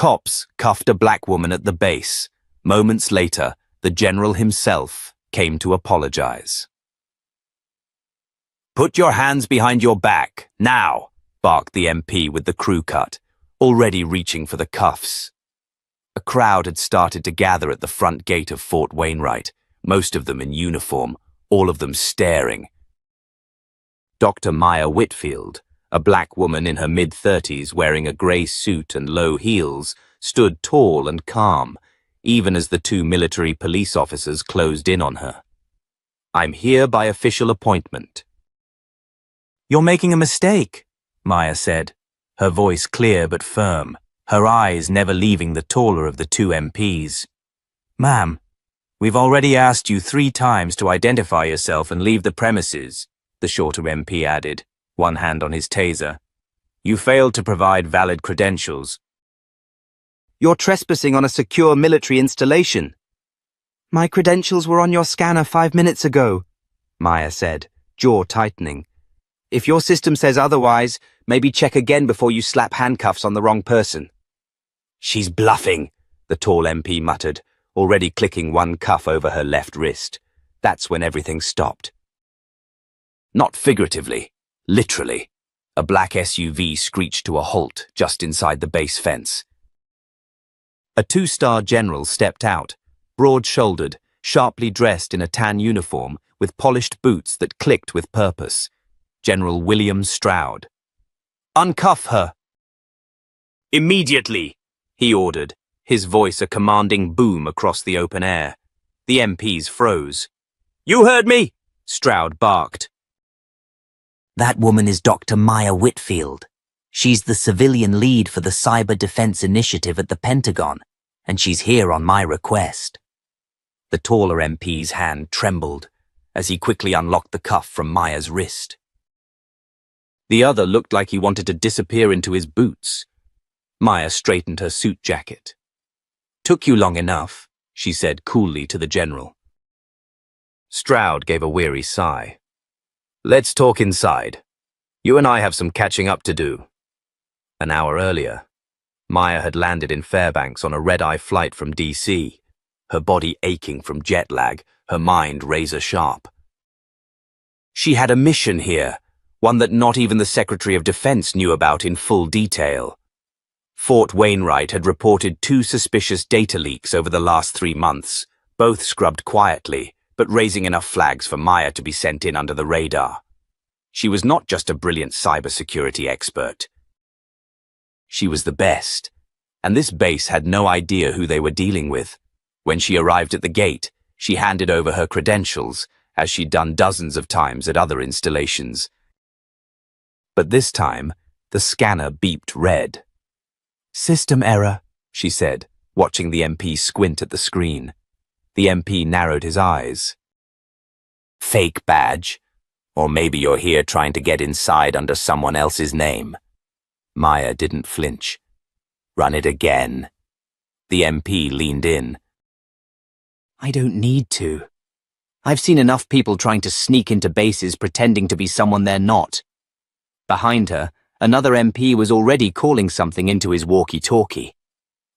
cops cuffed a black woman at the base. Moments later, the general himself came to apologize. "Put your hands behind your back, now," barked the MP with the crew cut, already reaching for the cuffs. A crowd had started to gather at the front gate of Fort Wainwright, most of them in uniform, all of them staring. Dr. Maya Whitfield, a black woman in her mid-30s wearing a grey suit and low heels, stood tall and calm, even as the two military police officers closed in on her. "I'm here by official appointment." "You're making a mistake," Maya said, her voice clear but firm, her eyes never leaving the taller of the two MPs. "Ma'am, we've already asked you 3 times to identify yourself and leave the premises," the shorter MP added, one hand on his taser. "You failed to provide valid credentials." "You're trespassing on a secure military installation." "My credentials were on your scanner 5 minutes ago," Maya said, jaw tightening. "If your system says otherwise, maybe check again before you slap handcuffs on the wrong person." "She's bluffing," the tall MP muttered, already clicking one cuff over her left wrist. That's when everything stopped. Not figuratively, literally. A black SUV screeched to a halt just inside the base fence. A 2-star general stepped out, broad-shouldered, sharply dressed in a tan uniform with polished boots that clicked with purpose. General William Stroud. "Uncuff her!" "Immediately!" he ordered, his voice a commanding boom across the open air. The MPs froze. "You heard me!" Stroud barked. "That woman is Dr. Maya Whitfield. She's the civilian lead for the Cyber Defense Initiative at the Pentagon, and she's here on my request." The taller MP's hand trembled as he quickly unlocked the cuff from Maya's wrist. The other looked like he wanted to disappear into his boots. Maya straightened her suit jacket. "Took you long enough," she said coolly to the general. Stroud gave a weary sigh. "Let's talk inside. You and I have some catching up to do." An hour earlier, Maya had landed in Fairbanks on a red-eye flight from DC, her body aching from jet lag, her mind razor-sharp. She had a mission here, one that not even the Secretary of Defense knew about in full detail. Fort Wainwright had reported 2 suspicious data leaks over the last 3 months, both scrubbed quietly, but raising enough flags for Maya to be sent in under the radar. She was not just a brilliant cybersecurity expert. She was the best, and this base had no idea who they were dealing with. When she arrived at the gate, she handed over her credentials, as she'd done dozens of times at other installations. But this time, the scanner beeped red. "System error," she said, watching the MP squint at the screen. The MP narrowed his eyes. "Fake badge? Or maybe you're here trying to get inside under someone else's name." Maya didn't flinch. "Run it again." The MP leaned in. "I don't need to. I've seen enough people trying to sneak into bases pretending to be someone they're not." Behind her, another MP was already calling something into his walkie-talkie.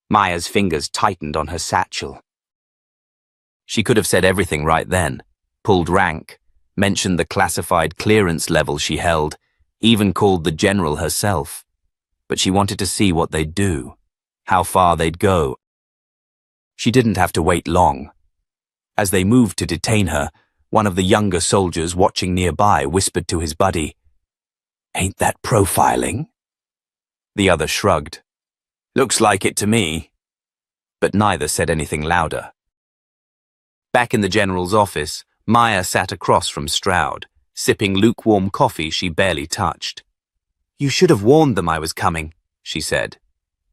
Maya's fingers tightened on her satchel. She could have said everything right then, pulled rank, mentioned the classified clearance level she held, even called the general herself. But she wanted to see what they'd do, how far they'd go. She didn't have to wait long. As they moved to detain her, one of the younger soldiers watching nearby whispered to his buddy, "Ain't that profiling?" The other shrugged. "Looks like it to me." But neither said anything louder. Back in the general's office, Maya sat across from Stroud, sipping lukewarm coffee she barely touched. "You should have warned them I was coming," she said.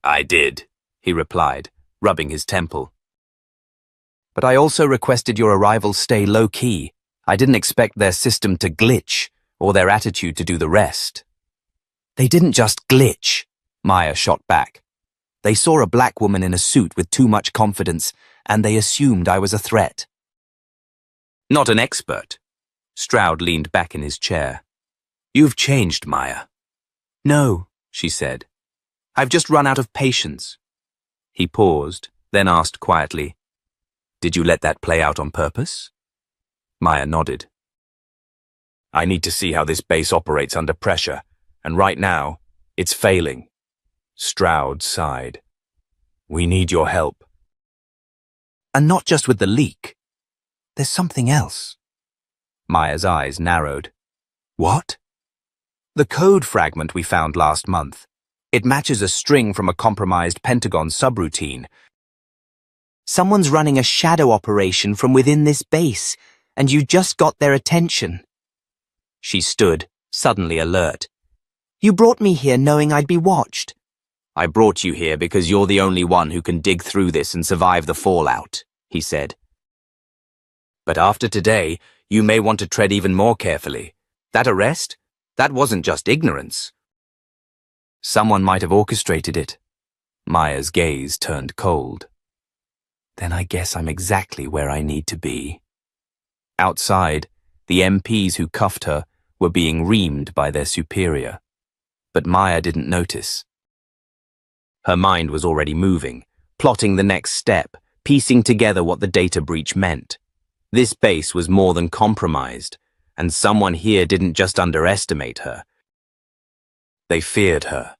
"I did," he replied, rubbing his temple. "But I also requested your arrival stay low-key. I didn't expect their system to glitch, or their attitude to do the rest." "They didn't just glitch," Maya shot back. "They saw a black woman in a suit with too much confidence, and they assumed I was a threat." "Not an expert." Stroud leaned back in his chair. "You've changed, Maya." "No," she said. "I've just run out of patience. He paused, then asked quietly, "Did you let that play out on purpose?" Maya nodded. "I need to see how this base operates under pressure, and right now, it's failing." Stroud sighed. "We need your help." "And not just with the leak. There's something else." Maya's eyes narrowed. "What?" "The code fragment we found last month. It matches a string from a compromised Pentagon subroutine. Someone's running a shadow operation from within this base, and you just got their attention." She stood, suddenly alert. "You brought me here knowing I'd be watched." "I brought you here because you're the only one who can dig through this and survive the fallout," he said. "But after today, you may want to tread even more carefully. That arrest? That wasn't just ignorance. Someone might have orchestrated it." Maya's gaze turned cold. "Then I guess I'm exactly where I need to be." Outside, the MPs who cuffed her were being reamed by their superior. But Maya didn't notice. Her mind was already moving, plotting the next step, piecing together what the data breach meant. This base was more than compromised, and someone here didn't just underestimate her. They feared her,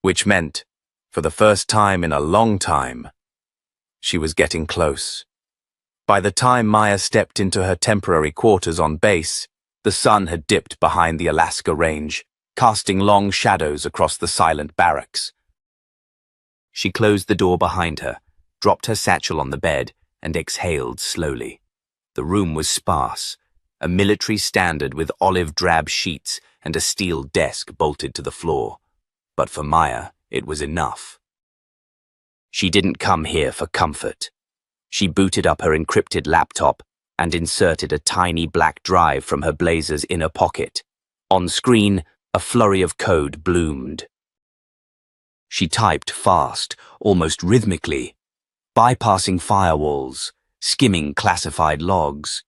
which meant, for the first time in a long time, she was getting close. By the time Maya stepped into her temporary quarters on base, the sun had dipped behind the Alaska Range, casting long shadows across the silent barracks. She closed the door behind her, dropped her satchel on the bed, and exhaled slowly. The room was sparse, a military standard with olive-drab sheets and a steel desk bolted to the floor. But for Maya, it was enough. She didn't come here for comfort. She booted up her encrypted laptop and inserted a tiny black drive from her blazer's inner pocket. On screen, a flurry of code bloomed. She typed fast, almost rhythmically, bypassing firewalls, skimming classified logs.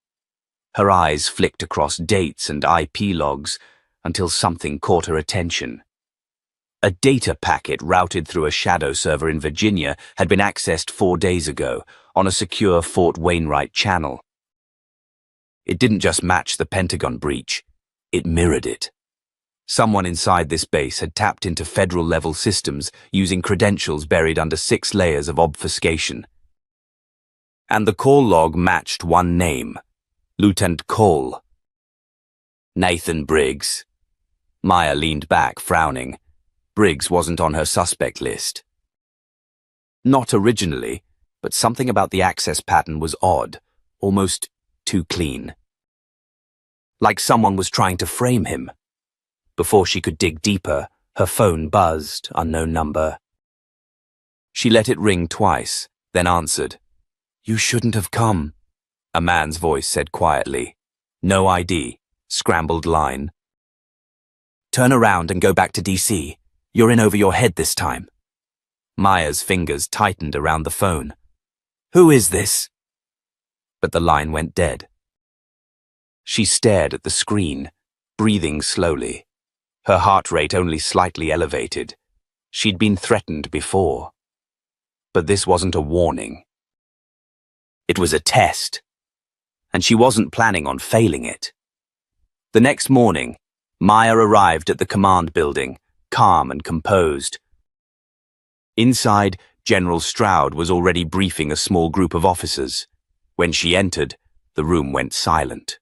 Her eyes flicked across dates and IP logs until something caught her attention. A data packet routed through a shadow server in Virginia had been accessed 4 days ago on a secure Fort Wainwright channel. It didn't just match the Pentagon breach, it mirrored it. Someone inside this base had tapped into federal-level systems using credentials buried under 6 layers of obfuscation. And the call log matched one name, Lieutenant Cole. Nathan Briggs. Maya leaned back, frowning. Briggs wasn't on her suspect list. Not originally, but something about the access pattern was odd, almost too clean. Like someone was trying to frame him. Before she could dig deeper, her phone buzzed, unknown number. She let it ring twice, then answered. "You shouldn't have come," a man's voice said quietly. "No ID, scrambled line. Turn around and go back to DC. You're in over your head this time." Maya's fingers tightened around the phone. "Who is this?" But the line went dead. She stared at the screen, breathing slowly. Her heart rate only slightly elevated. She'd been threatened before. But this wasn't a warning. It was a test. And she wasn't planning on failing it. The next morning, Maya arrived at the command building, calm and composed. Inside, General Stroud was already briefing a small group of officers. When she entered, the room went silent.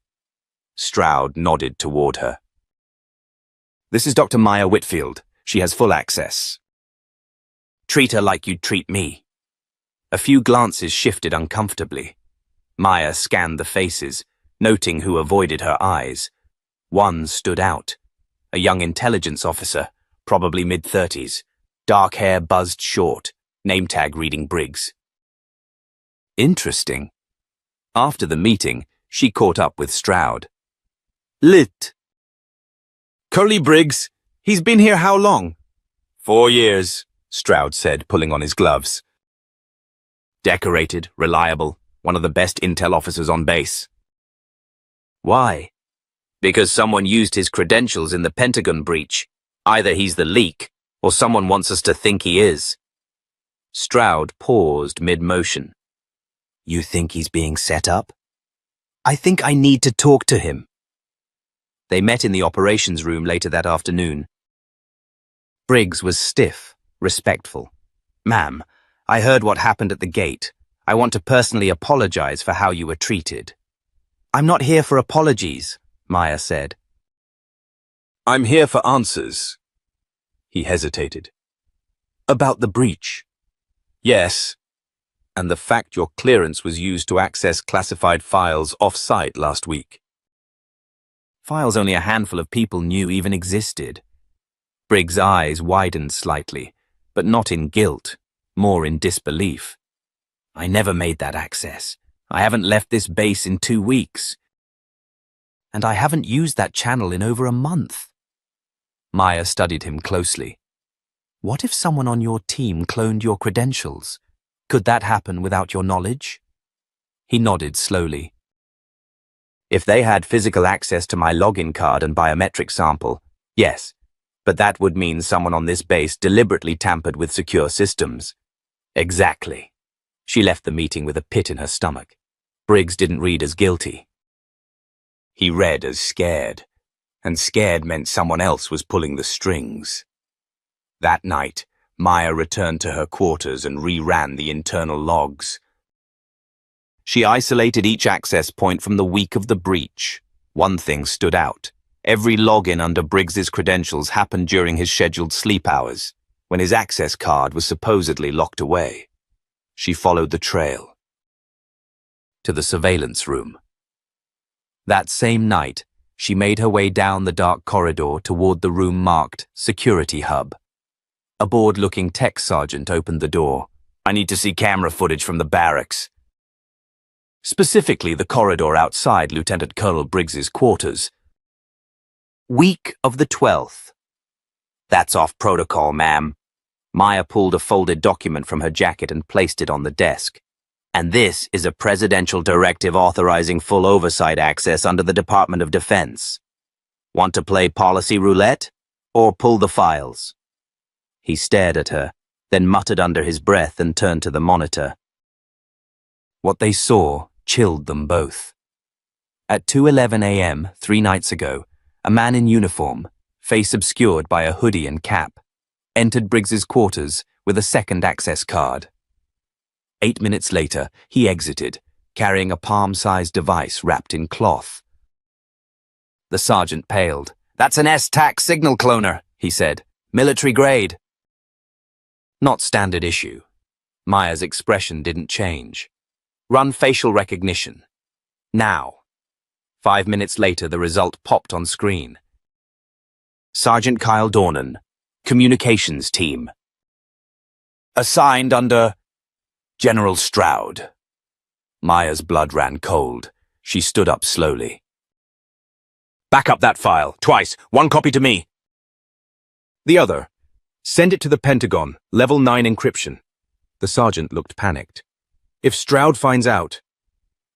Stroud nodded toward her. "This is Dr. Maya Whitfield. She has full access. Treat her like you'd treat me." A few glances shifted uncomfortably. Maya scanned the faces, noting who avoided her eyes. One stood out. A young intelligence officer, probably mid-30s. Dark hair buzzed short, name tag reading Briggs. Interesting. After the meeting, she caught up with Stroud. "Lit. Curly Briggs, he's been here how long?" 4 years, Stroud said, pulling on his gloves. "Decorated, reliable, one of the best intel officers on base." "Why?" "Because someone used his credentials in the Pentagon breach. Either he's the leak, or someone wants us to think he is." Stroud paused mid-motion. You think he's being set up? I think I need to talk to him. They met in the operations room later that afternoon. Briggs was stiff, respectful. Ma'am, I heard what happened at the gate. I want to personally apologize for how you were treated. I'm not here for apologies, Maya said. I'm here for answers. He hesitated. About the breach? Yes. And the fact your clearance was used to access classified files off-site last week. Files only a handful of people knew even existed. Briggs' eyes widened slightly, but not in guilt, more in disbelief. I never made that access. I haven't left this base in 2 weeks. And I haven't used that channel in over a month. Maya studied him closely. What if someone on your team cloned your credentials? Could that happen without your knowledge? He nodded slowly. If they had physical access to my login card and biometric sample, yes, but that would mean someone on this base deliberately tampered with secure systems. Exactly. She left the meeting with a pit in her stomach. Briggs didn't read as guilty. He read as scared, and scared meant someone else was pulling the strings. That night, Maya returned to her quarters and reran the internal logs. She isolated each access point from the week of the breach. One thing stood out. Every login under Briggs's credentials happened during his scheduled sleep hours, when his access card was supposedly locked away. She followed the trail to the surveillance room. That same night, she made her way down the dark corridor toward the room marked Security Hub. A bored-looking tech sergeant opened the door. I need to see camera footage from the barracks. Specifically, the corridor outside Lieutenant Colonel Briggs's quarters. Week of the 12th. That's off protocol, ma'am. Maya pulled a folded document from her jacket and placed it on the desk. And this is a presidential directive authorizing full oversight access under the Department of Defense. Want to play policy roulette? Or pull the files? He stared at her, then muttered under his breath and turned to the monitor. What they saw chilled them both. At 2:11 a.m. 3 nights ago, a man in uniform, face obscured by a hoodie and cap, entered Briggs's quarters with a second access card. 8 minutes later, he exited, carrying a palm-sized device wrapped in cloth. The sergeant paled. That's an S-TAC signal cloner, he said. Military grade. Not standard issue. Maya's expression didn't change. Run facial recognition. Now. 5 minutes later, the result popped on screen. Sergeant Kyle Dornan, Communications Team. Assigned under General Stroud. Maya's blood ran cold. She stood up slowly. Back up that file, twice. One copy to me. The other. Send it to the Pentagon, level 9 encryption. The sergeant looked panicked. If Stroud finds out,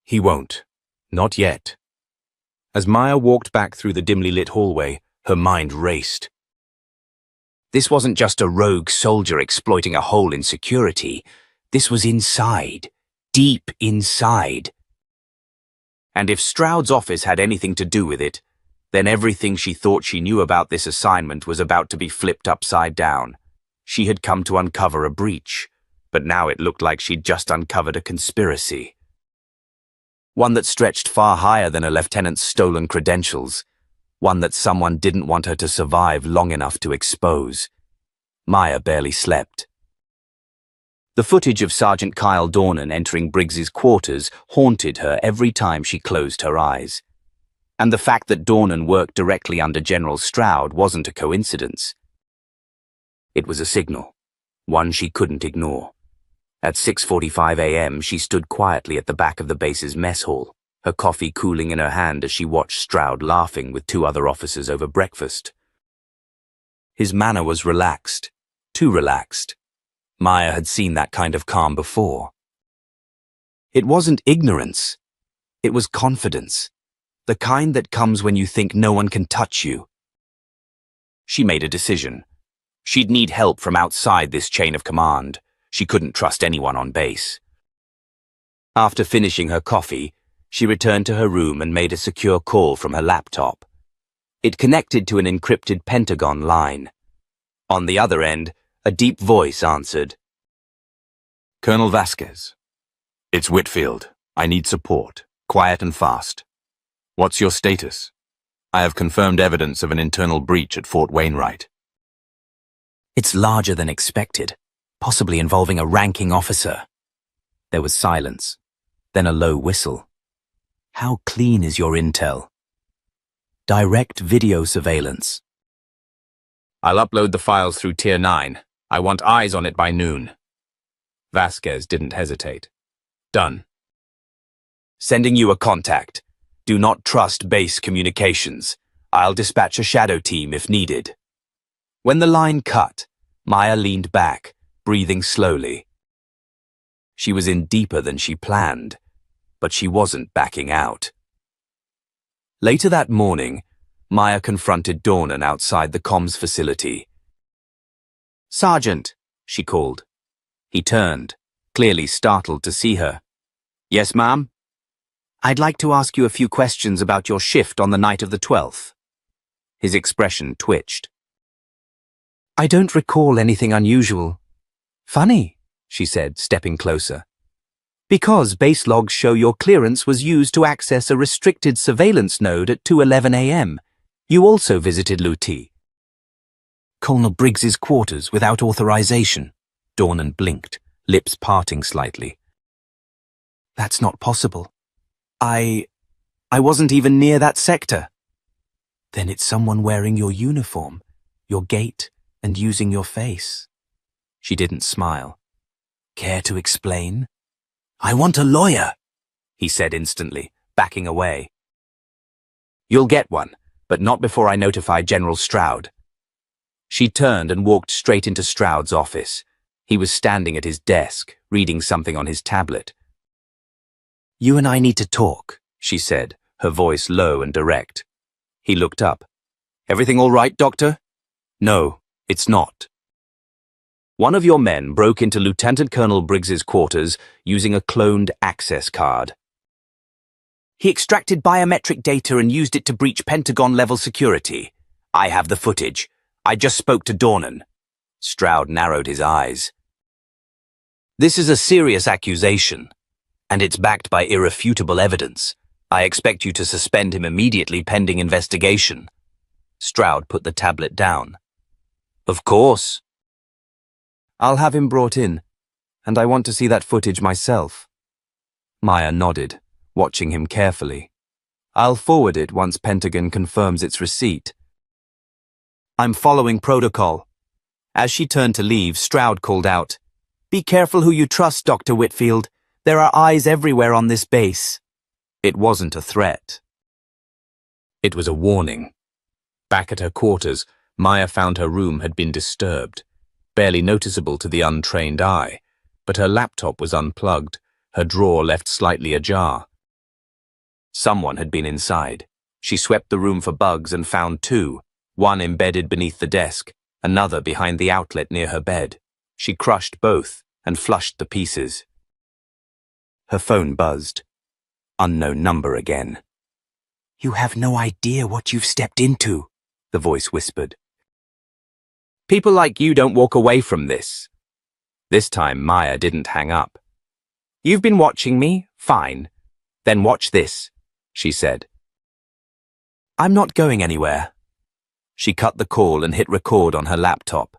he won't. Not yet. As Maya walked back through the dimly lit hallway, her mind raced. This wasn't just a rogue soldier exploiting a hole in security. This was inside, deep inside. And if Stroud's office had anything to do with it, then everything she thought she knew about this assignment was about to be flipped upside down. She had come to uncover a breach, but now it looked like she'd just uncovered a conspiracy. One that stretched far higher than a lieutenant's stolen credentials. One that someone didn't want her to survive long enough to expose. Maya barely slept. The footage of Sergeant Kyle Dornan entering Briggs's quarters haunted her every time she closed her eyes. And the fact that Dornan worked directly under General Stroud wasn't a coincidence. It was a signal, one she couldn't ignore. At 6:45 a.m., she stood quietly at the back of the base's mess hall, her coffee cooling in her hand as she watched Stroud laughing with 2 other officers over breakfast. His manner was relaxed, too relaxed. Maya had seen that kind of calm before. It wasn't ignorance. It was confidence. The kind that comes when you think no one can touch you. She made a decision. She'd need help from outside this chain of command. She couldn't trust anyone on base. After finishing her coffee, she returned to her room and made a secure call from her laptop. It connected to an encrypted Pentagon line. On the other end, a deep voice answered. Colonel Vasquez. It's Whitfield. I need support. Quiet and fast. What's your status? I have confirmed evidence of an internal breach at Fort Wainwright. It's larger than expected, possibly involving a ranking officer. There was silence, then a low whistle. How clean is your intel? Direct video surveillance. I'll upload the files through Tier 9. I want eyes on it by noon. Vasquez didn't hesitate. Done. Sending you a contact. Do not trust base communications. I'll dispatch a shadow team if needed. When the line cut, Maya leaned back, breathing slowly. She was in deeper than she planned, but she wasn't backing out. Later that morning, Maya confronted Dornan outside the comms facility. "Sergeant," she called. He turned, clearly startled to see her. "Yes, ma'am?" "I'd like to ask you a few questions about your shift on the night of the 12th. His expression twitched. "I don't recall anything unusual." "Funny," she said, stepping closer. "Because base logs show your clearance was used to access a restricted surveillance node at 2:11 a.m. You also visited Luti." "Colonel Briggs's quarters without authorization." Dornan blinked, lips parting slightly. "That's not possible. I wasn't even near that sector." "Then it's someone wearing your uniform, your gait, and using your face." She didn't smile. "Care to explain?" "I want a lawyer," he said instantly, backing away. "You'll get one, but not before I notify General Stroud." She turned and walked straight into Stroud's office. He was standing at his desk, reading something on his tablet. "You and I need to talk," she said, her voice low and direct. He looked up. "Everything all right, Doctor?" "No, it's not." "One of your men broke into Lieutenant Colonel Briggs's quarters using a cloned access card. He extracted biometric data and used it to breach Pentagon-level security. I have the footage. I just spoke to Dornan." Stroud narrowed his eyes. "This is a serious accusation, and it's backed by irrefutable evidence. I expect you to suspend him immediately pending investigation." Stroud put the tablet down. "Of course." "I'll have him brought in, and I want to see that footage myself." Maya nodded, watching him carefully. "I'll forward it once Pentagon confirms its receipt." "I'm following protocol." As she turned to leave, Stroud called out, "Be careful who you trust, Dr. Whitfield. There are eyes everywhere on this base." It wasn't a threat. It was a warning. Back at her quarters, Maya found her room had been disturbed, barely noticeable to the untrained eye, but her laptop was unplugged, her drawer left slightly ajar. Someone had been inside. She swept the room for bugs and found two, one embedded beneath the desk, another behind the outlet near her bed. She crushed both and flushed the pieces. Her phone buzzed. Unknown number again. "You have no idea what you've stepped into," the voice whispered. "People like you don't walk away from this." This time Maya didn't hang up. "You've been watching me? Fine. Then watch this," she said. "I'm not going anywhere." She cut the call and hit record on her laptop.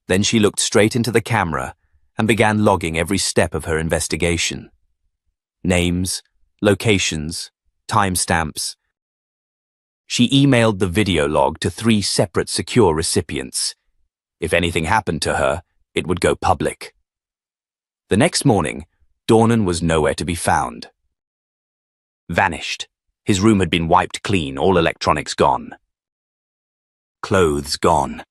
Then she looked straight into the camera and began logging every step of her investigation. Names, locations, timestamps. She emailed the video log to 3 separate secure recipients. If anything happened to her, it would go public. The next morning, Dornan was nowhere to be found. Vanished. His room had been wiped clean, all electronics gone. Clothes gone,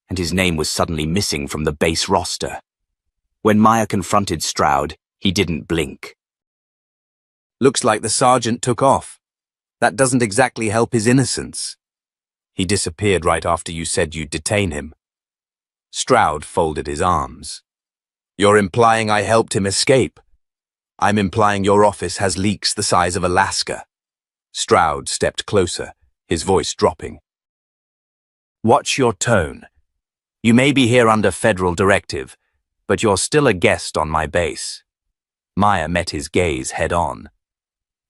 and his name was suddenly missing from the base roster. When Maya confronted Stroud, he didn't blink. "Looks like the sergeant took off. That doesn't exactly help his innocence. He disappeared right after you said you'd detain him." Stroud folded his arms. You're implying I helped him escape. I'm implying your office has leaks the size of Alaska. Stroud stepped closer, his voice dropping. Watch your tone. You may be here under federal directive, but you're still a guest on my base. Maya met his gaze head-on.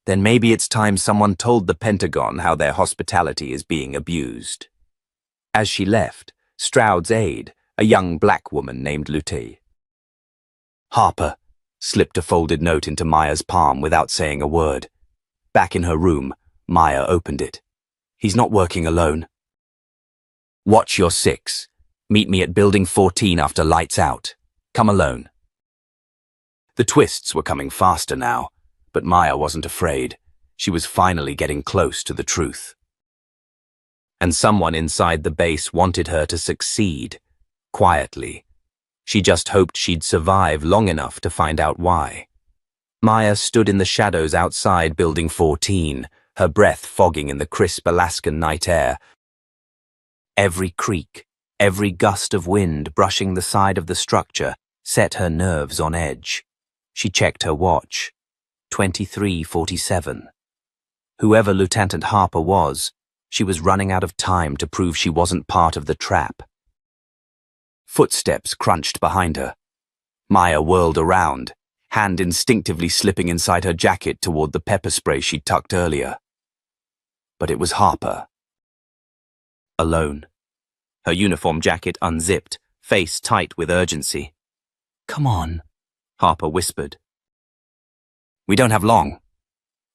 Then maybe it's time someone told the Pentagon how their hospitality is being abused. As she left, Stroud's aide, a young black woman named Lute. Harper slipped a folded note into Maya's palm without saying a word. Back in her room, Maya opened it. He's not working alone. Watch your 6. Meet me at Building 14 after lights out. Come alone. The twists were coming faster now, but Maya wasn't afraid. She was finally getting close to the truth. And someone inside the base wanted her to succeed, quietly. She just hoped she'd survive long enough to find out why. Maya stood in the shadows outside Building 14, her breath fogging in the crisp Alaskan night air. Every creak, every gust of wind brushing the side of the structure set her nerves on edge. She checked her watch. 23:47. Whoever Lieutenant Harper was, she was running out of time to prove she wasn't part of the trap. Footsteps crunched behind her. Maya whirled around, hand instinctively slipping inside her jacket toward the pepper spray she'd tucked earlier. But it was Harper. Alone. Her uniform jacket unzipped, face tight with urgency. "Come on," Harper whispered. "We don't have long."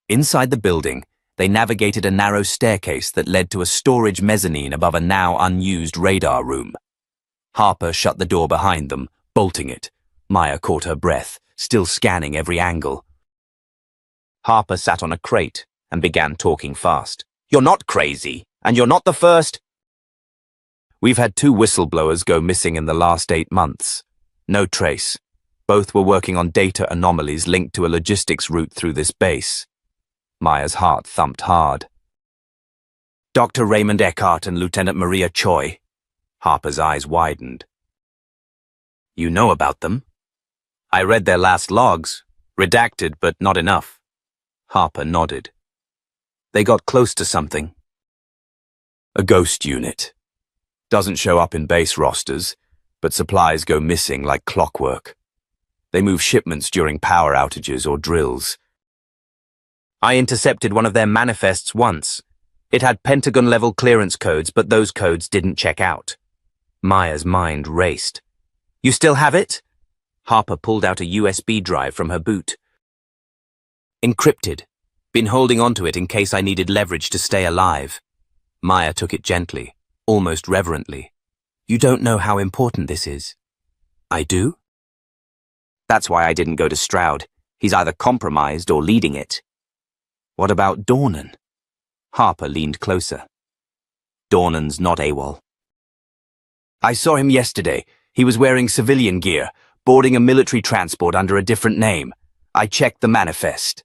Inside the building, they navigated a narrow staircase that led to a storage mezzanine above a now unused radar room. Harper shut the door behind them, bolting it. Maya caught her breath, still scanning every angle. Harper sat on a crate and began talking fast. "You're not crazy, and you're not the first." "We've had 2 whistleblowers go missing in the last 8 months. No trace. Both were working on data anomalies linked to a logistics route through this base." Maya's heart thumped hard. "Dr. Raymond Eckhart and Lieutenant Maria Choi." Harper's eyes widened. "You know about them?" "I read their last logs. Redacted, but not enough." Harper nodded. "They got close to something." "A ghost unit. Doesn't show up in base rosters, but supplies go missing like clockwork. They move shipments during power outages or drills. I intercepted one of their manifests once. It had Pentagon-level clearance codes, but those codes didn't check out." Maya's mind raced. "You still have it?" Harper pulled out a USB drive from her boot. "Encrypted. Been holding onto it in case I needed leverage to stay alive." Maya took it gently, almost reverently. "You don't know how important this is." "I do?" "That's why I didn't go to Stroud. He's either compromised or leading it." "What about Dornan?" Harper leaned closer. "Dornan's not AWOL. I saw him yesterday. He was wearing civilian gear, boarding a military transport under a different name. I checked the manifest."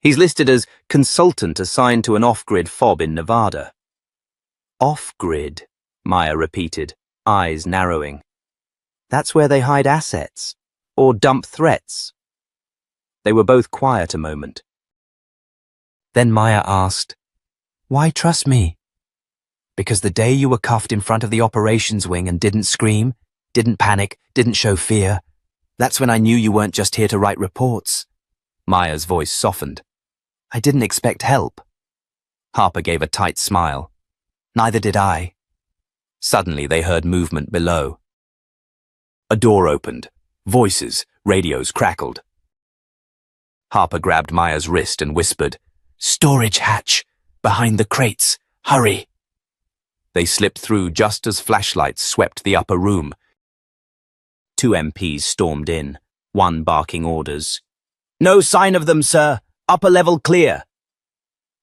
"He's listed as consultant assigned to an off-grid FOB in Nevada." "Off-grid," Maya repeated, eyes narrowing. "That's where they hide assets, or dump threats." They were both quiet a moment. Then Maya asked, "Why trust me?" "Because the day you were cuffed in front of the operations wing and didn't scream, didn't panic, didn't show fear, that's when I knew you weren't just here to write reports." Maya's voice softened. "I didn't expect help." Harper gave a tight smile. "Neither did I." Suddenly they heard movement below. A door opened. Voices, radios crackled. Harper grabbed Maya's wrist and whispered, "Storage hatch! Behind the crates! Hurry!" They slipped through just as flashlights swept the upper room. 2 MPs stormed in, one barking orders. "No sign of them, sir! Upper level clear!"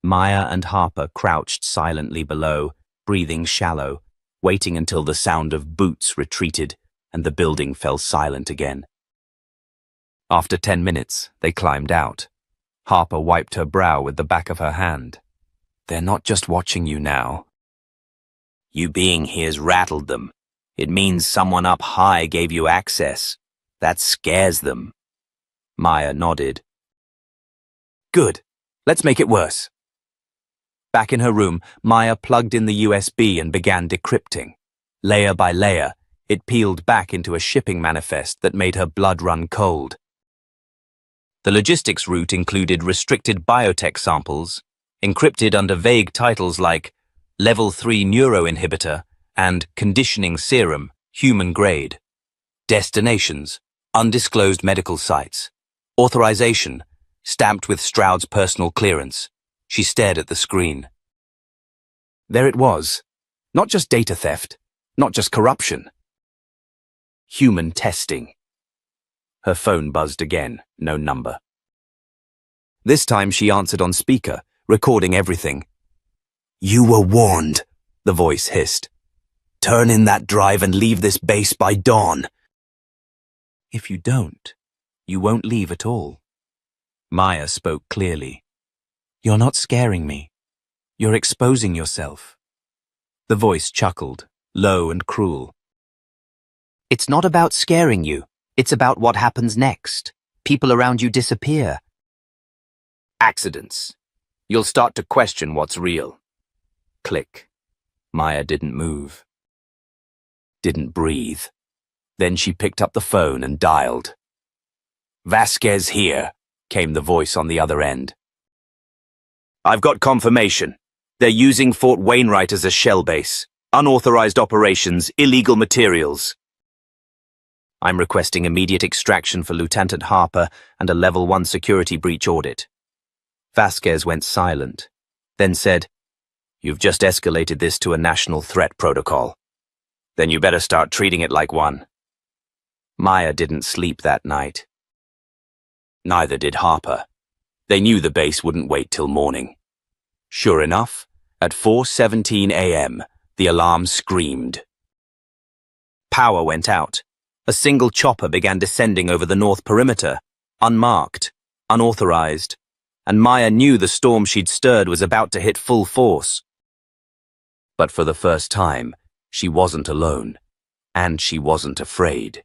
Maya and Harper crouched silently below, breathing shallow, waiting until the sound of boots retreated and the building fell silent again. After 10 minutes, they climbed out. Harper wiped her brow with the back of her hand. "They're not just watching you now. You being here's rattled them. It means someone up high gave you access. That scares them. Maya nodded. Good. Let's make it worse. Back in her room, Maya plugged in the USB and began decrypting. Layer by layer, it peeled back into a shipping manifest that made her blood run cold. The logistics route included restricted biotech samples, encrypted under vague titles like Level 3 Neuroinhibitor and Conditioning Serum, Human Grade. Destinations, undisclosed medical sites. Authorization, stamped with Stroud's personal clearance. She stared at the screen. There it was. Not just data theft, not just corruption. Human testing. Her phone buzzed again, no number. This time she answered on speaker, recording everything. You were warned, the voice hissed. Turn in that drive and leave this base by dawn. If you don't, you won't leave at all. Maya spoke clearly. You're not scaring me. You're exposing yourself. The voice chuckled, low and cruel. It's not about scaring you. It's about what happens next. People around you disappear. Accidents. You'll start to question what's real. Click. Maya didn't move. Didn't breathe. Then she picked up the phone and dialed. Vasquez here, came the voice on the other end. I've got confirmation. They're using Fort Wainwright as a shell base. Unauthorized operations, illegal materials. I'm requesting immediate extraction for Lieutenant Harper and a Level 1 security breach audit. Vasquez went silent, then said, You've just escalated this to a national threat protocol. Then you better start treating it like one. Maya didn't sleep that night. Neither did Harper. They knew the base wouldn't wait till morning. Sure enough, at 4:17 a.m., the alarm screamed. Power went out. A single chopper began descending over the north perimeter, unmarked, unauthorized, and Maya knew the storm she'd stirred was about to hit full force. But for the first time, she wasn't alone, and she wasn't afraid.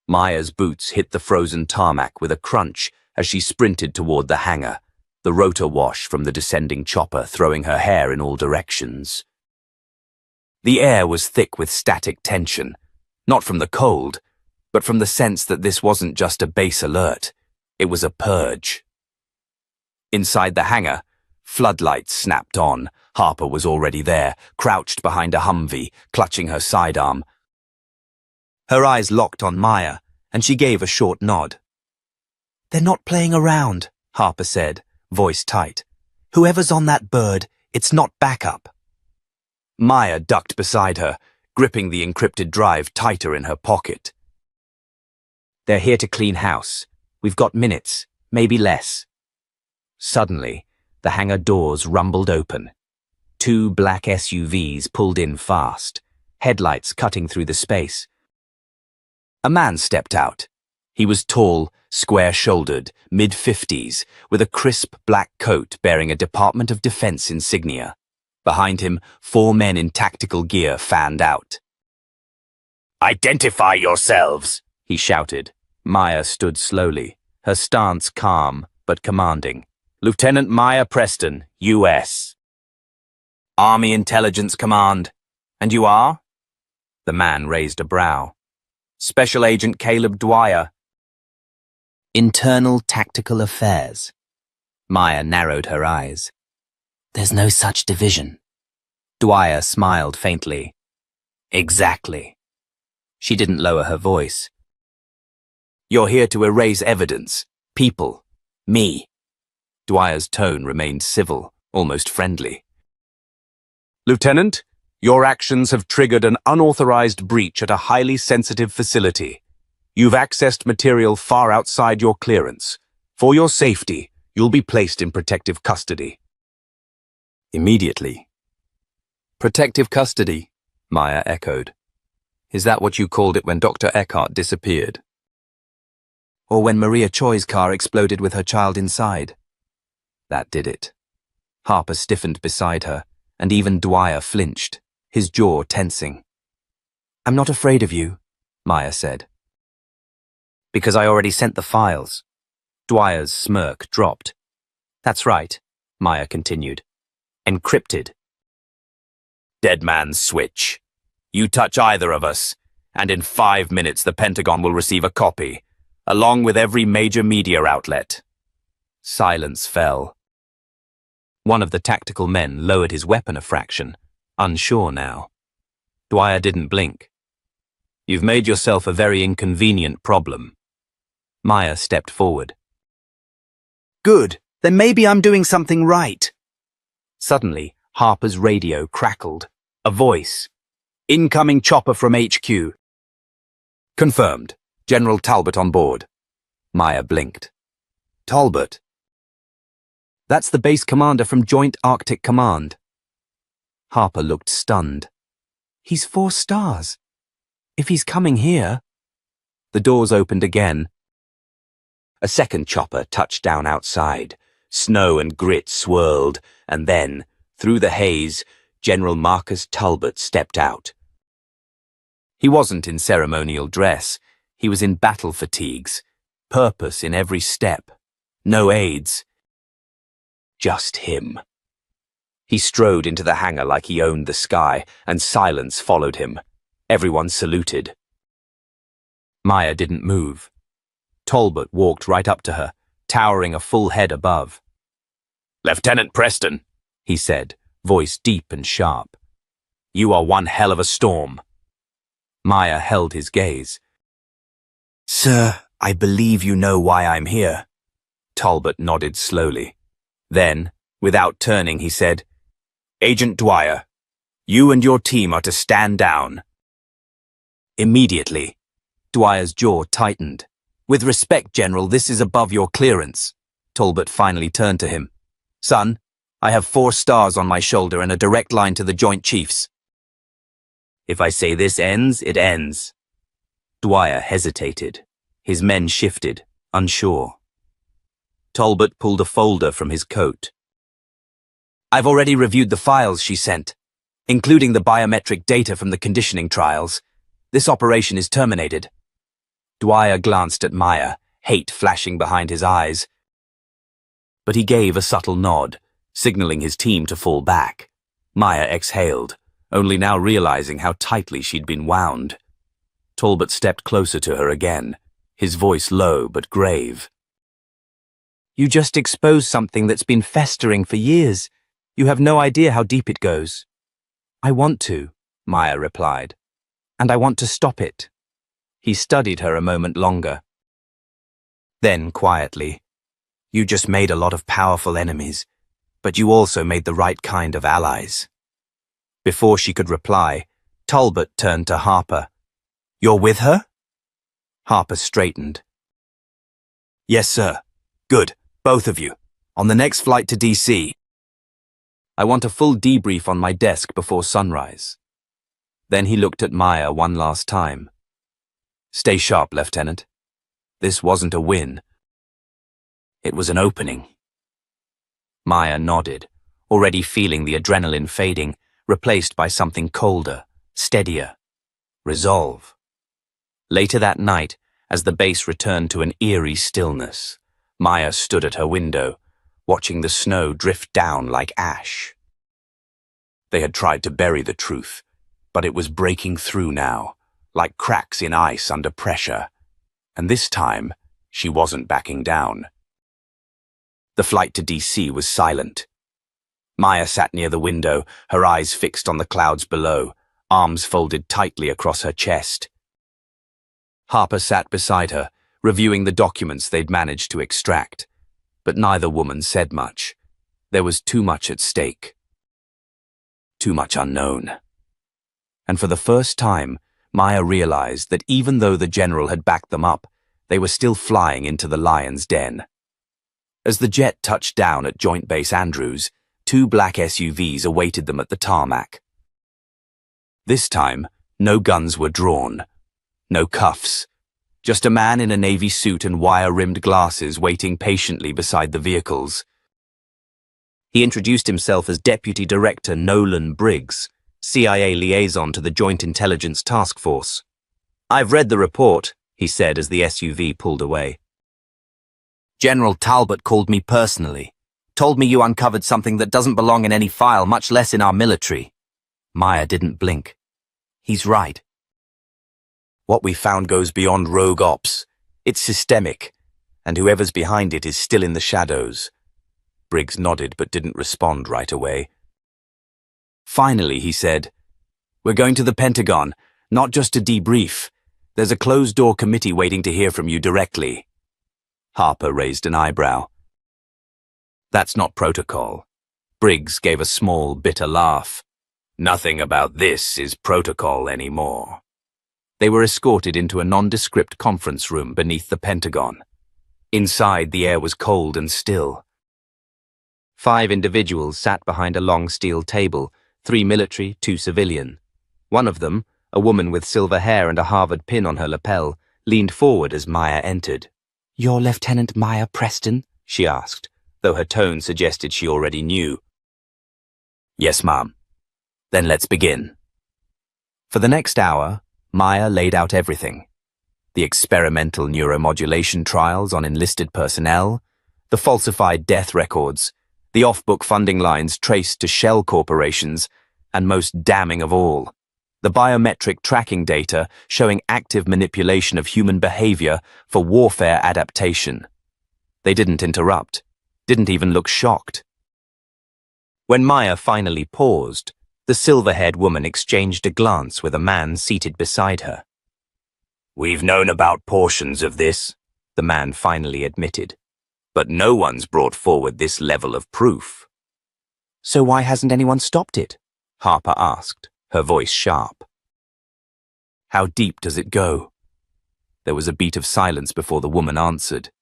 Maya's boots hit the frozen tarmac with a crunch as she sprinted toward the hangar, the rotor wash from the descending chopper throwing her hair in all directions. The air was thick with static tension, not from the cold, but from the sense that this wasn't just a base alert, it was a purge. Inside the hangar, floodlights snapped on. Harper was already there, crouched behind a Humvee, clutching her sidearm. Her eyes locked on Maya, and she gave a short nod. They're not playing around, Harper said, voice tight. Whoever's on that bird, it's not backup. Maya ducked beside her, gripping the encrypted drive tighter in her pocket. They're here to clean house. We've got minutes, maybe less. Suddenly, the hangar doors rumbled open. 2 black SUVs pulled in fast, headlights cutting through the space. A man stepped out. He was tall, square-shouldered, mid-50s, with a crisp black coat bearing a Department of Defense insignia. Behind him, 4 men in tactical gear fanned out. Identify yourselves, he shouted. Maya stood slowly, her stance calm but commanding. Lieutenant Maya Preston, U.S. Army Intelligence Command. And you are? The man raised a brow. Special Agent Caleb Dwyer. Internal Tactical Affairs. Maya narrowed her eyes. There's no such division. Dwyer smiled faintly. Exactly. She didn't lower her voice. You're here to erase evidence. People. Me. Dwyer's tone remained civil, almost friendly. Lieutenant, your actions have triggered an unauthorized breach at a highly sensitive facility. You've accessed material far outside your clearance. For your safety, you'll be placed in protective custody. Immediately. Protective custody, Maya echoed. Is that what you called it when Dr. Eckhart disappeared? Or when Maria Choi's car exploded with her child inside? That did it. Harper stiffened beside her, and even Dwyer flinched, his jaw tensing. I'm not afraid of you, Maya said. Because I already sent the files. Dwyer's smirk dropped. That's right, Maya continued. Encrypted. Dead man's switch. You touch either of us, and in 5 minutes the Pentagon will receive a copy, along with every major media outlet. Silence fell. One of the tactical men lowered his weapon a fraction, unsure now. Dwyer didn't blink. You've made yourself a very inconvenient problem. Maya stepped forward. Good, then maybe I'm doing something right. Suddenly, Harper's radio crackled. A voice. Incoming chopper from HQ. Confirmed. General Talbot on board. Maya blinked. Talbot? That's the base commander from Joint Arctic Command. Harper looked stunned. He's 4 stars. If he's coming here... The doors opened again. A second chopper touched down outside. Snow and grit swirled, and then, through the haze, General Marcus Talbot stepped out. He wasn't in ceremonial dress. He was in battle fatigues, purpose in every step. No aides. Just him. He strode into the hangar like he owned the sky, and silence followed him. Everyone saluted. Maya didn't move. Talbot walked right up to her, towering a full head above. Lieutenant Preston, he said, voice deep and sharp. You are one hell of a storm. Maya held his gaze. Sir, I believe you know why I'm here. Talbot nodded slowly. Then, without turning, he said, Agent Dwyer, you and your team are to stand down. Immediately. Dwyer's jaw tightened. With respect, General, this is above your clearance. Talbot finally turned to him. Son, I have 4 stars on my shoulder and a direct line to the Joint Chiefs. If I say this ends, it ends. Dwyer hesitated. His men shifted, unsure. Talbot pulled a folder from his coat. I've already reviewed the files she sent, including the biometric data from the conditioning trials. This operation is terminated. Dwyer glanced at Maya, hate flashing behind his eyes. But he gave a subtle nod, signaling his team to fall back. Maya exhaled, only now realizing how tightly she'd been wound. Talbot stepped closer to her again, his voice low but grave. You just exposed something that's been festering for years. You have no idea how deep it goes. I want to, Maya replied, and I want to stop it. He studied her a moment longer. Then, quietly, you just made a lot of powerful enemies, but you also made the right kind of allies. Before she could reply, Talbot turned to Harper. You're with her? Harper straightened. Yes, sir. Good, both of you. On the next flight to DC. I want a full debrief on my desk before sunrise. Then he looked at Maya one last time. Stay sharp, Lieutenant. This wasn't a win. It was an opening. Maya nodded, already feeling the adrenaline fading, replaced by something colder, steadier. Resolve. Later that night, as the base returned to an eerie stillness, Maya stood at her window, watching the snow drift down like ash. They had tried to bury the truth, but it was breaking through now, like cracks in ice under pressure. And this time, she wasn't backing down. The flight to DC was silent. Maya sat near the window, her eyes fixed on the clouds below, arms folded tightly across her chest. Harper sat beside her, reviewing the documents they'd managed to extract. But neither woman said much. There was too much at stake. Too much unknown. And for the first time, Maya realized that even though the general had backed them up, they were still flying into the lion's den. As the jet touched down at Joint Base Andrews, 2 black SUVs awaited them at the tarmac. This time, no guns were drawn. No cuffs. Just a man in a navy suit and wire-rimmed glasses waiting patiently beside the vehicles. He introduced himself as Deputy Director Nolan Briggs, CIA liaison to the Joint Intelligence Task Force. "I've read the report," he said as the SUV pulled away. "General Talbot called me personally. Told me you uncovered something that doesn't belong in any file, much less in our military." Maya didn't blink. "He's right. What we found goes beyond rogue ops. It's systemic, and whoever's behind it is still in the shadows." Briggs nodded but didn't respond right away. Finally, he said, "We're going to the Pentagon, not just to debrief. There's a closed-door committee waiting to hear from you directly." Harper raised an eyebrow. "That's not protocol." Briggs gave a small, bitter laugh. "Nothing about this is protocol anymore." They were escorted into a nondescript conference room beneath the Pentagon. Inside, the air was cold and still. 5 individuals sat behind a long steel table, 3 military, 2 civilian. One of them, a woman with silver hair and a Harvard pin on her lapel, leaned forward as Maya entered. "You're Lieutenant Maya Preston?" she asked, though her tone suggested she already knew. "Yes, ma'am." "Then let's begin." For the next hour, Maya laid out everything. The experimental neuromodulation trials on enlisted personnel, the falsified death records, the off-book funding lines traced to shell corporations, and most damning of all, the biometric tracking data showing active manipulation of human behavior for warfare adaptation. They didn't interrupt, didn't even look shocked. When Maya finally paused, the silver-haired woman exchanged a glance with a man seated beside her. "We've known about portions of this," the man finally admitted, "but no one's brought forward this level of proof." "So why hasn't anyone stopped it?" Harper asked, her voice sharp. "How deep does it go?" There was a beat of silence before the woman answered.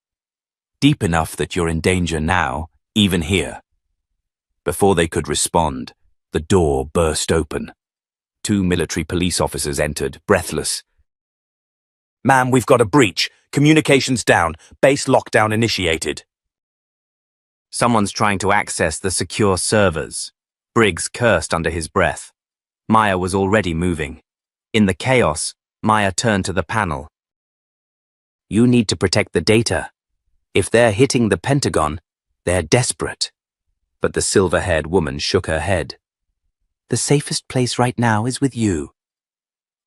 "Deep enough that you're in danger now, even here." Before they could respond, the door burst open. 2 military police officers entered, breathless. "Ma'am, we've got a breach. Communications down. Base lockdown initiated." "Someone's trying to access the secure servers." Briggs cursed under his breath. Maya was already moving. In the chaos, Maya turned to the panel. "You need to protect the data. If they're hitting the Pentagon, they're desperate." But the silver-haired woman shook her head. "The safest place right now is with you."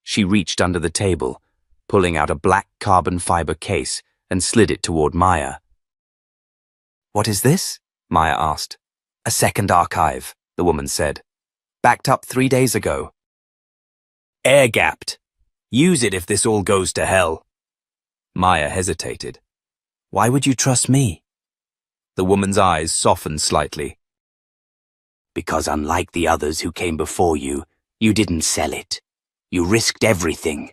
She reached under the table, pulling out a black carbon fiber case and slid it toward Maya. "What is this?" Maya asked. "A second archive," the woman said. "Backed up 3 days ago. Air-gapped. Use it if this all goes to hell." Maya hesitated. "Why would you trust me?" The woman's eyes softened slightly. "Because unlike the others who came before you, you didn't sell it. You risked everything."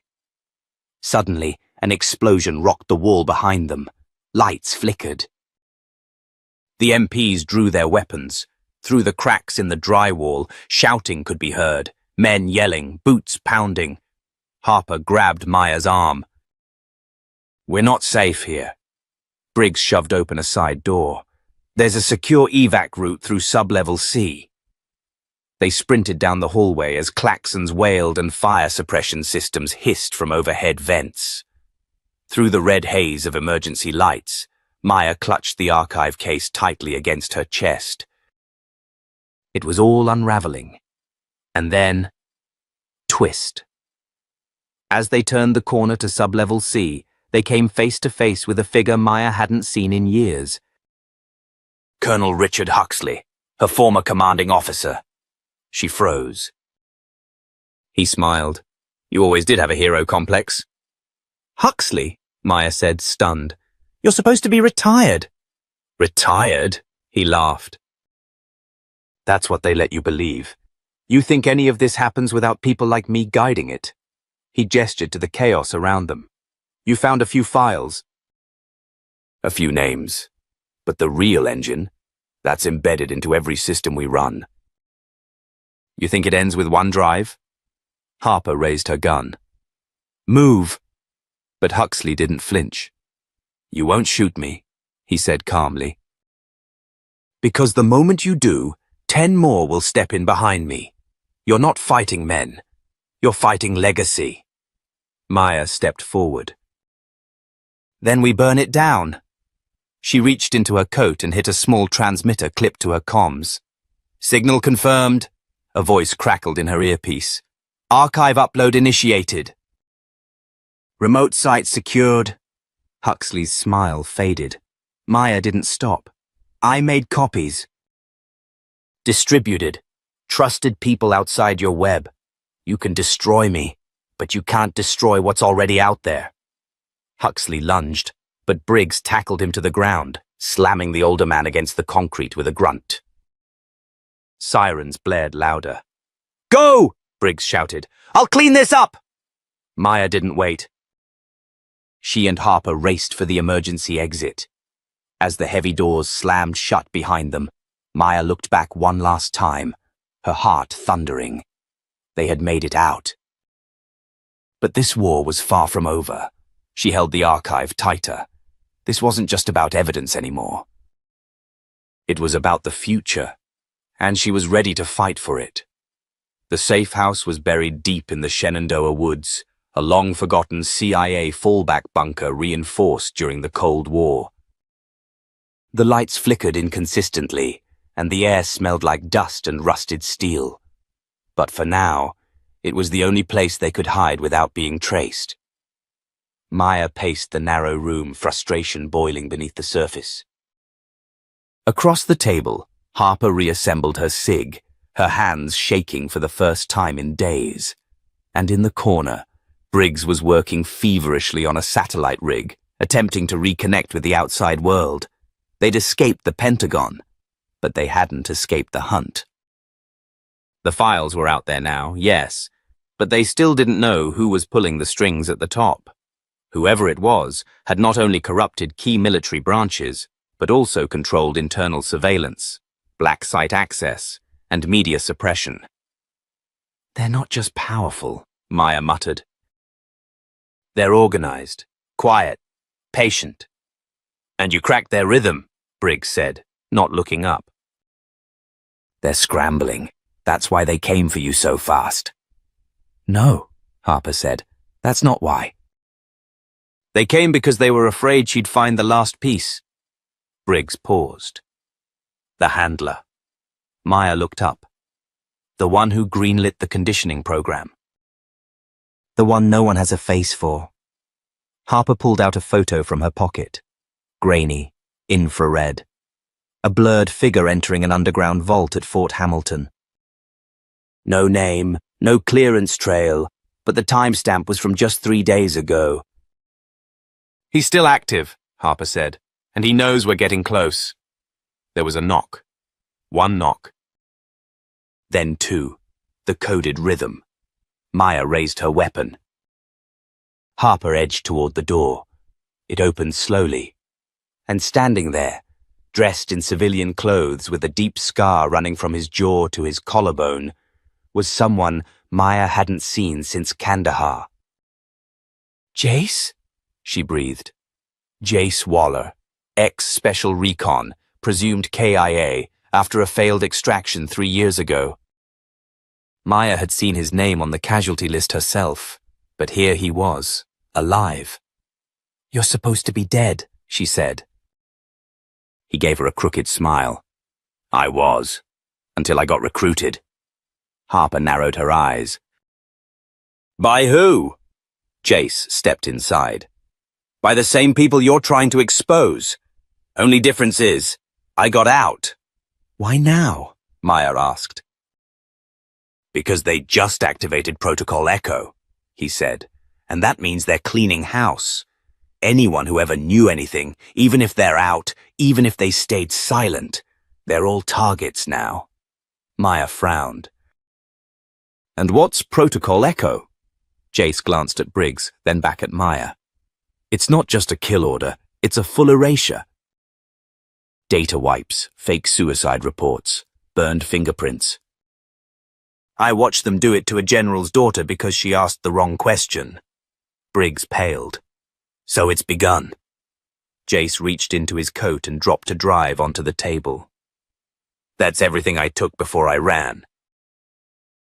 Suddenly, an explosion rocked the wall behind them. Lights flickered. The MPs drew their weapons. Through the cracks in the drywall, shouting could be heard, men yelling, boots pounding. Harper grabbed Maya's arm. "We're not safe here." Briggs shoved open a side door. "There's a secure evac route through sub-level C." They sprinted down the hallway as klaxons wailed and fire suppression systems hissed from overhead vents. Through the red haze of emergency lights, Maya clutched the archive case tightly against her chest. It was all unraveling. And then, twist. As they turned the corner to sub-level C, they came face to face with a figure Maya hadn't seen in years. Colonel Richard Huxley, her former commanding officer. She froze. He smiled. "You always did have a hero complex." "Huxley?" Maya said, stunned. "You're supposed to be retired." "Retired?" He laughed. "That's what they let you believe. You think any of this happens without people like me guiding it?" He gestured to the chaos around them. "You found a few files." "A few names. But the real engine, that's embedded into every system we run." "You think it ends with OneDrive?" Harper raised her gun. "Move!" But Huxley didn't flinch. "You won't shoot me," he said calmly. "Because the moment you do, 10 more will step in behind me." You're not fighting men. You're fighting legacy. Maya stepped forward. Then we burn it down. She reached into her coat and hit a small transmitter clipped to her comms. Signal confirmed. A voice crackled in her earpiece. Archive upload initiated. Remote site secured. Huxley's smile faded. Maya didn't stop. I made copies. Distributed. Trusted people outside your web. You can destroy me, but you can't destroy what's already out there. Huxley lunged, but Briggs tackled him to the ground, slamming the older man against the concrete with a grunt. Sirens blared louder. Go! Briggs shouted. I'll clean this up! Maya didn't wait. She and Harper raced for the emergency exit. As the heavy doors slammed shut behind them, Maya looked back one last time, her heart thundering. They had made it out. But this war was far from over. She held the archive tighter. This wasn't just about evidence anymore. It was about the future, and she was ready to fight for it. The safe house was buried deep in the Shenandoah woods, a long-forgotten CIA fallback bunker reinforced during the Cold War. The lights flickered inconsistently, and the air smelled like dust and rusted steel. But for now, it was the only place they could hide without being traced. Maya paced the narrow room, frustration boiling beneath the surface. Across the table, Harper reassembled her SIG, her hands shaking for the first time in days. And in the corner, Briggs was working feverishly on a satellite rig, attempting to reconnect with the outside world. They'd escaped the Pentagon, but they hadn't escaped the hunt. The files were out there now, yes, but they still didn't know who was pulling the strings at the top. Whoever it was had not only corrupted key military branches, but also controlled internal surveillance, black site access, and media suppression. They're not just powerful, Maya muttered. They're organized, quiet, patient. And you cracked their rhythm, Briggs said, not looking up. They're scrambling. That's why they came for you so fast. No, Harper said. That's not why. They came because they were afraid she'd find the last piece. Briggs paused. The handler. Maya looked up. The one who greenlit the conditioning program. The one no one has a face for. Harper pulled out a photo from her pocket. Grainy, infrared. A blurred figure entering an underground vault at Fort Hamilton. No name, no clearance trail, but the timestamp was from just 3 days ago. He's still active, Harper said, and he knows we're getting close. There was a knock. One knock. Then two. The coded rhythm. Maya raised her weapon. Harper edged toward the door. It opened slowly. And standing there, dressed in civilian clothes with a deep scar running from his jaw to his collarbone, was someone Maya hadn't seen since Kandahar. Jace? She breathed. Jace Waller, ex-Special Recon, presumed KIA, after a failed extraction 3 years ago. Maya had seen his name on the casualty list herself, but here he was, alive. You're supposed to be dead, she said. He gave her a crooked smile. I was, until I got recruited. Harper narrowed her eyes. By who? Jace stepped inside. By the same people you're trying to expose. Only difference is, I got out. Why now? Maya asked. Because they just activated Protocol Echo, he said, and that means they're cleaning house. Anyone who ever knew anything, even if they're out, even if they stayed silent, they're all targets now. Maya frowned. And what's Protocol Echo? Jace glanced at Briggs, then back at Maya. It's not just a kill order, it's a full erasure. Data wipes, fake suicide reports, burned fingerprints. I watched them do it to a general's daughter because she asked the wrong question. Briggs paled. So it's begun. Jace reached into his coat and dropped a drive onto the table. That's everything I took before I ran.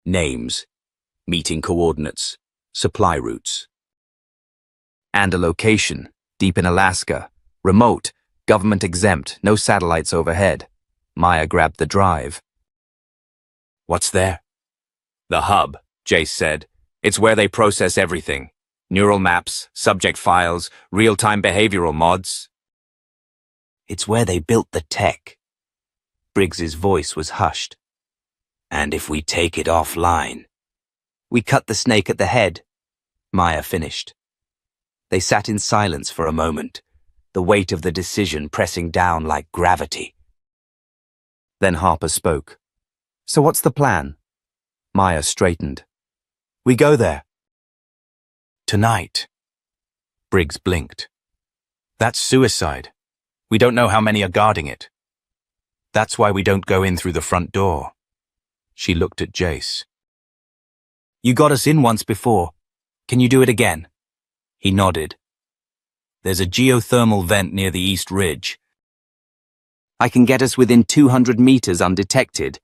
names, meeting coordinates, supply routes. And a location, deep in Alaska, remote, government exempt, no satellites overhead. Maya grabbed the drive. What's there? The hub, Jace said. It's where they process everything. Neural maps, subject files, real-time behavioral mods. It's where they built the tech. Briggs's voice was hushed. And if we take it offline? We cut the snake at the head, Maya finished. They sat in silence for a moment, the weight of the decision pressing down like gravity. Then Harper spoke. So what's the plan? Maya straightened. We go there. Tonight. Briggs blinked. That's suicide. We don't know how many are guarding it. That's why we don't go in through the front door. She looked at Jace. You got us in once before. Can you do it again? He nodded. There's a geothermal vent near the East Ridge. I can get us within 200 meters undetected,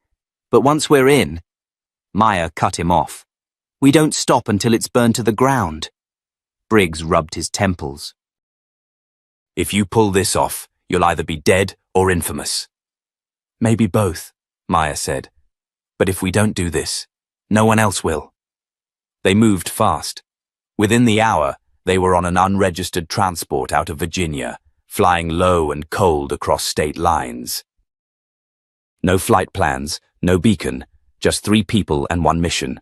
but once we're in, Maya cut him off. We don't stop until it's burned to the ground. Briggs rubbed his temples. If you pull this off, you'll either be dead or infamous. Maybe both, Maya said. But if we don't do this, no one else will. They moved fast. Within the hour, they were on an unregistered transport out of Virginia, flying low and cold across state lines. No flight plans, no beacon, just 3 people and 1 mission.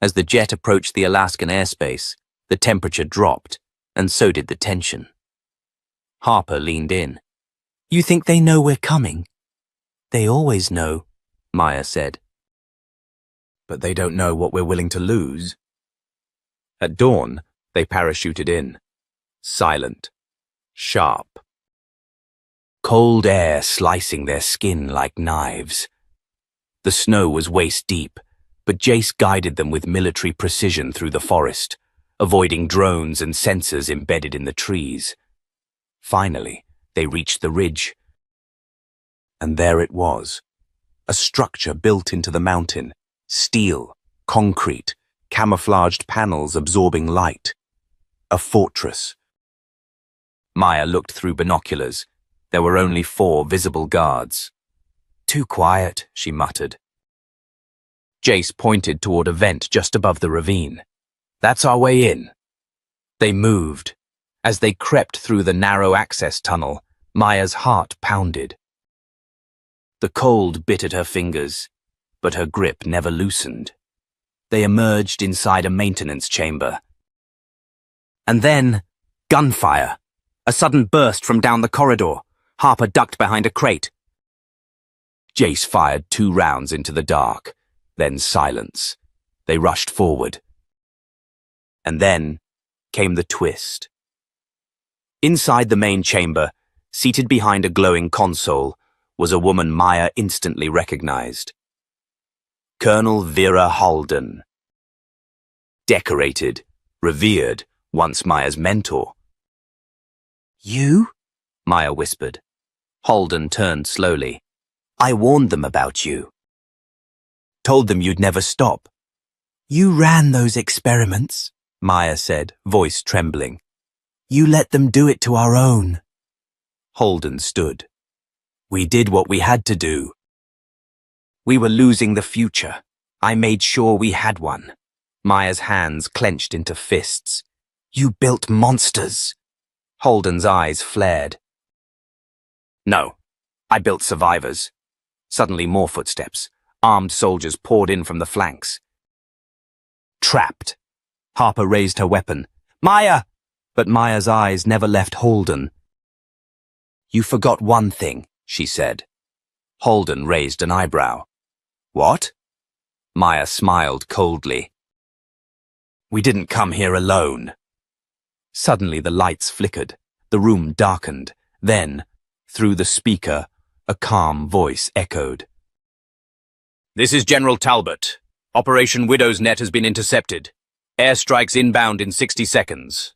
As the jet approached the Alaskan airspace, the temperature dropped, and so did the tension. Harper leaned in. You think they know we're coming? They always know, Maya said. But they don't know what we're willing to lose. At dawn, they parachuted in. Silent. Sharp. Cold air slicing their skin like knives. The snow was waist deep, but Jace guided them with military precision through the forest, avoiding drones and sensors embedded in the trees. Finally, they reached the ridge. And there it was. A structure built into the mountain. Steel, concrete, camouflaged panels absorbing light. A fortress. Maya looked through binoculars. There were only 4 visible guards. Too quiet, she muttered. Jace pointed toward a vent just above the ravine. That's our way in. They moved. As they crept through the narrow access tunnel, Maya's heart pounded. The cold bit at her fingers, but her grip never loosened. They emerged inside a maintenance chamber. And then, gunfire. A sudden burst from down the corridor. Harper ducked behind a crate. Jace fired 2 rounds into the dark, then silence. They rushed forward. And then came the twist. Inside the main chamber, seated behind a glowing console, was a woman Maya instantly recognized. Colonel Vera Halden. Decorated, revered, once Maya's mentor. You? Maya whispered. Halden turned slowly. I warned them about you. Told them you'd never stop. You ran those experiments, Maya said, voice trembling. You let them do it to our own. Halden stood. We did what we had to do. We were losing the future. I made sure we had one. Maya's hands clenched into fists. You built monsters. Halden's eyes flared. No, I built survivors. Suddenly more footsteps. Armed soldiers poured in from the flanks. Trapped. Harper raised her weapon. Maya! But Maya's eyes never left Halden. You forgot one thing, she said. Halden raised an eyebrow. What? Maya smiled coldly. We didn't come here alone. Suddenly the lights flickered. The room darkened. Then, through the speaker, a calm voice echoed. This is General Talbot. Operation Widow's Net has been intercepted. Airstrikes inbound in 60 seconds.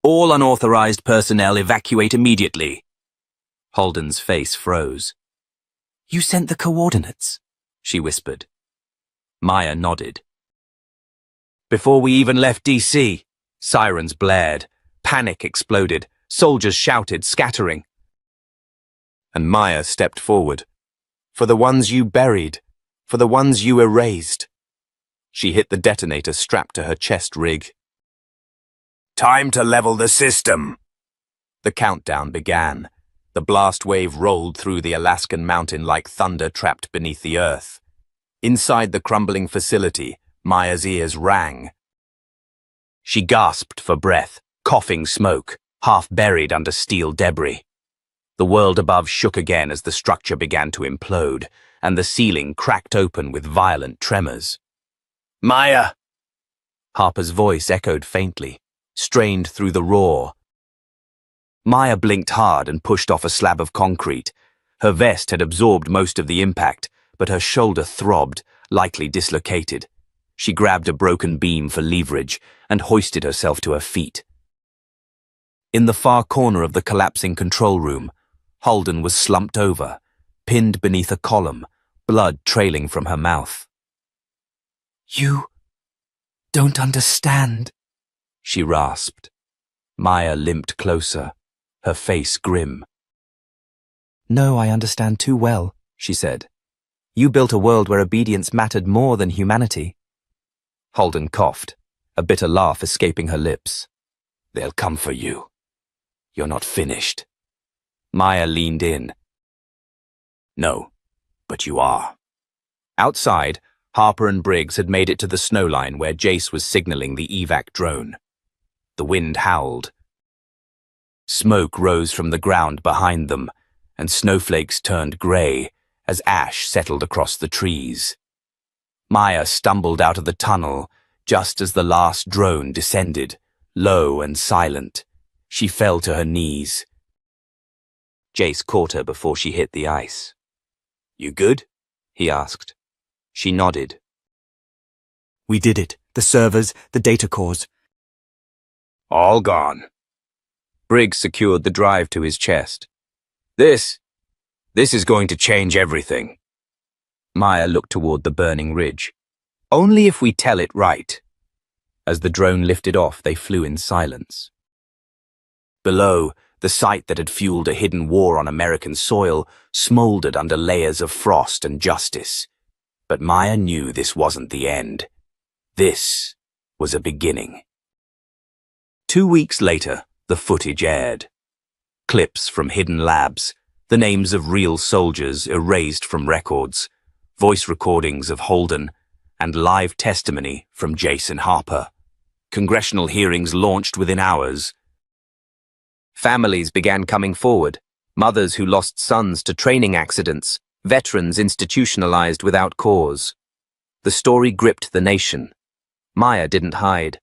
All unauthorized personnel evacuate immediately. Halden's face froze. You sent the coordinates, she whispered. Maya nodded. Before we even left DC, sirens blared, panic exploded, soldiers shouted, scattering. And Maya stepped forward. For the ones you buried, for the ones you erased. She hit the detonator strapped to her chest rig. Time to level the system. The countdown began. The blast wave rolled through the Alaskan mountain like thunder trapped beneath the earth. Inside the crumbling facility, Maya's ears rang. She gasped for breath, coughing smoke, half buried under steel debris. The world above shook again as the structure began to implode, and the ceiling cracked open with violent tremors. Maya! Harper's voice echoed faintly, strained through the roar. Maya blinked hard and pushed off a slab of concrete. Her vest had absorbed most of the impact, but her shoulder throbbed, likely dislocated. She grabbed a broken beam for leverage and hoisted herself to her feet. In the far corner of the collapsing control room, Holden was slumped over, pinned beneath a column, blood trailing from her mouth. You don't understand, she rasped. Maya limped closer, her face grim. No, I understand too well, she said. You built a world where obedience mattered more than humanity. Holden coughed, a bitter laugh escaping her lips. They'll come for you. You're not finished. Maya leaned in. No, but you are. Outside, Harper and Briggs had made it to the snowline where Jace was signaling the evac drone. The wind howled. Smoke rose from the ground behind them, and snowflakes turned grey as ash settled across the trees. Maya stumbled out of the tunnel just as the last drone descended, low and silent. She fell to her knees. Jace caught her before she hit the ice. You good? He asked. She nodded. We did it. The servers, the data cores. All gone. Briggs secured the drive to his chest. This is going to change everything. Maya looked toward the burning ridge. Only if we tell it right. As the drone lifted off, they flew in silence. Below, the site that had fueled a hidden war on American soil smoldered under layers of frost and justice. But Maya knew this wasn't the end. This was a beginning. 2 weeks later, the footage aired. Clips from hidden labs, the names of real soldiers erased from records, voice recordings of Holden, and live testimony from Jason Harper. Congressional hearings launched within hours. Families began coming forward, mothers who lost sons to training accidents, veterans institutionalized without cause. The story gripped the nation. Maya didn't hide.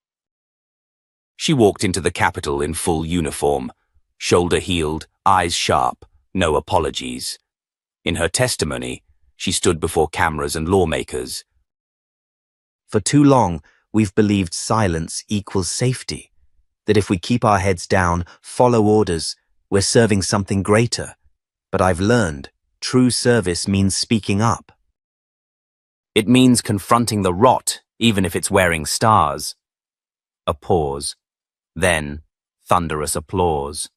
She walked into the Capitol in full uniform, shoulder heeled, eyes sharp, no apologies. In her testimony, she stood before cameras and lawmakers. For too long, we've believed silence equals safety, that if we keep our heads down, follow orders, we're serving something greater. But I've learned, true service means speaking up. It means confronting the rot, even if it's wearing stars. A pause. Then, thunderous applause.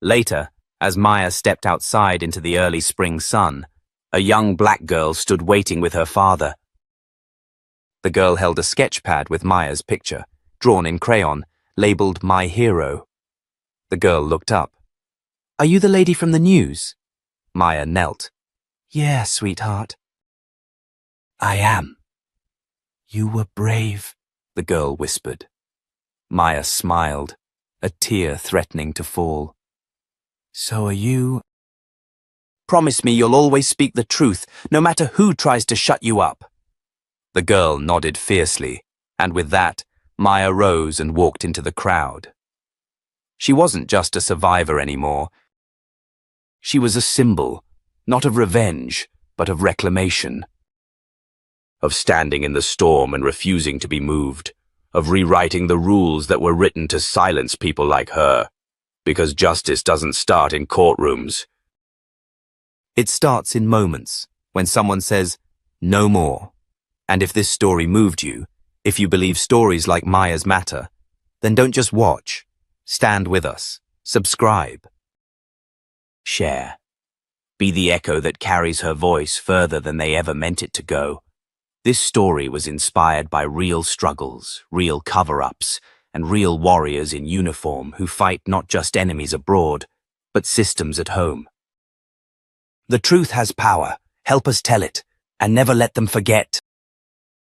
Later, as Maya stepped outside into the early spring sun, a young black girl stood waiting with her father. The girl held a sketch pad with Maya's picture, drawn in crayon, labeled My Hero. The girl looked up. Are you the lady from the news? Maya knelt. Yeah, sweetheart. I am. You were brave, the girl whispered. Maya smiled, a tear threatening to fall. So are you. Promise me you'll always speak the truth, no matter who tries to shut you up. The girl nodded fiercely, and with that, Maya rose and walked into the crowd. She wasn't just a survivor anymore. She was a symbol, not of revenge, but of reclamation. Of standing in the storm and refusing to be moved. Of rewriting the rules that were written to silence people like her. Because justice doesn't start in courtrooms. It starts in moments, when someone says, no more. And if this story moved you, if you believe stories like Maya's matter, then don't just watch. Stand with us. Subscribe. Share. Be the echo that carries her voice further than they ever meant it to go. This story was inspired by real struggles, real cover-ups, and real warriors in uniform who fight not just enemies abroad, but systems at home. The truth has power. Help us tell it, and never let them forget.